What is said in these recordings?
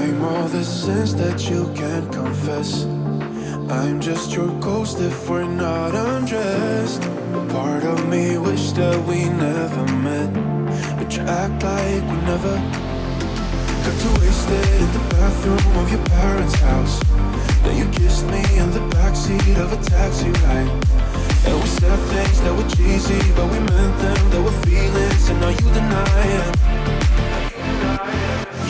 I'm all the sins that you can't confess. I'm just your ghost if we're not undressed. A part of me wish that we never met, but you act like we never. Got too wasted in the bathroom of your parents' house. Then you kissed me in the backseat of a taxi ride. And we said things that were cheesy, but we meant them. There were feelings, and now you deny it.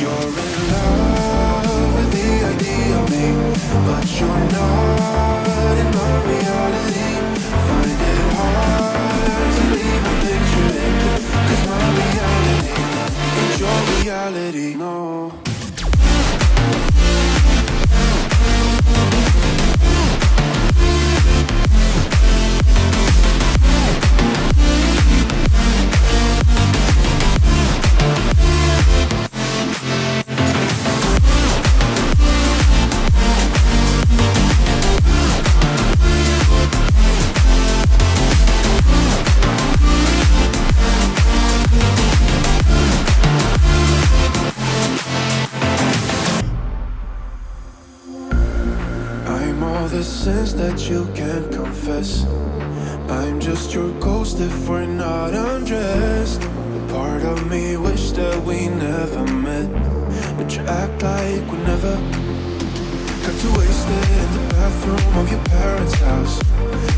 You're in love with the idea of me, but you're not in my reality. Find it hard to even picture it, 'cause my reality ain't your reality, no. The sins that you can't confess. I'm just your ghost if we're not undressed. A part of me wish that we never met, but you act like we never. Got too wasted in the bathroom of your parents' house.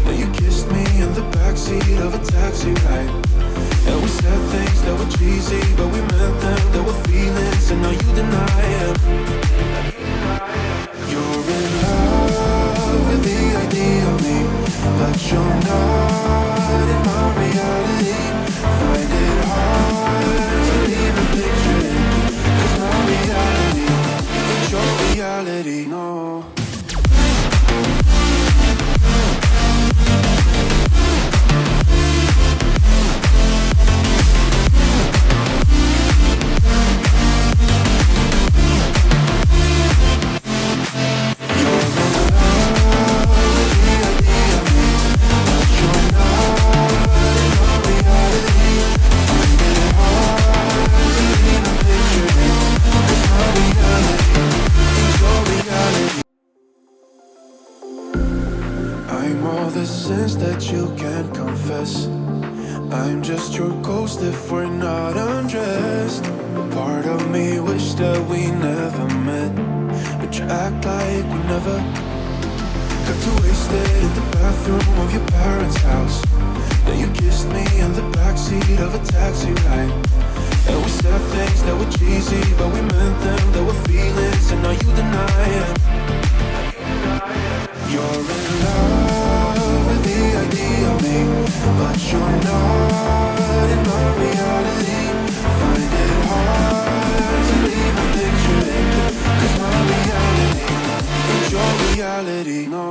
Then you kissed me in the backseat of a taxi ride. And we said things that were cheesy, but we meant them. There were feelings, and now you deny it. You're in love with the idea of me, but you're not in my reality. Find it hard to even picture it, 'cause my reality ain't your reality, no. I'm all the sins that you can't confess. I'm just your ghost if we're not undressed. A part of me wish that we never met, but you act like we never. Got too wasted in the bathroom of your parents' house. Then you kissed me in the backseat of a taxi ride. And we said things that were cheesy, but we meant them. There were feelings, and now you deny it. You're in love with the idea of me, but you're not in my reality. Find it hard to even picture it, 'cause my reality ain't your reality, no.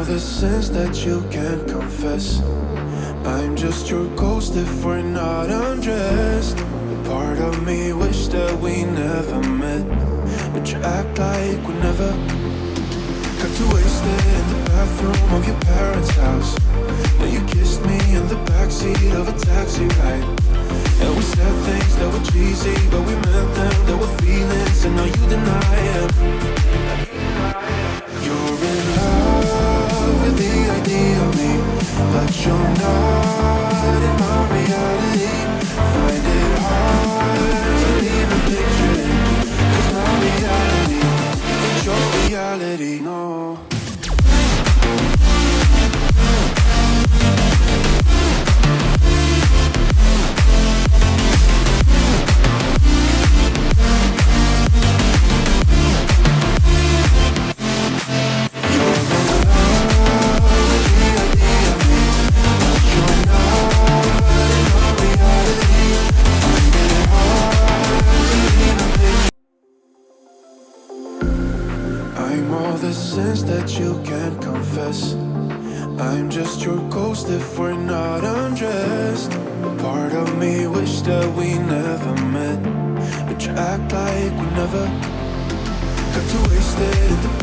The sins that you can't confess. I'm just your ghost if we're not undressed. A part of me wish that we never met, but you act like we never. Got too wasted in the bathroom of your parents' house. Then you kissed me in the backseat of a taxi ride. And we said things that were cheesy, but we meant them. There were feelings, and now you deny it. You're in love with the idea of me, but you're not in my reality. Find it hard to even picture it, 'cause my reality ain't your reality, no. You're in love with the idea of me, but you're not all the sins that you can't confess. I'm just your ghost if we're not undressed. A part of me wish that we never met, but you act like we never got too wasted in the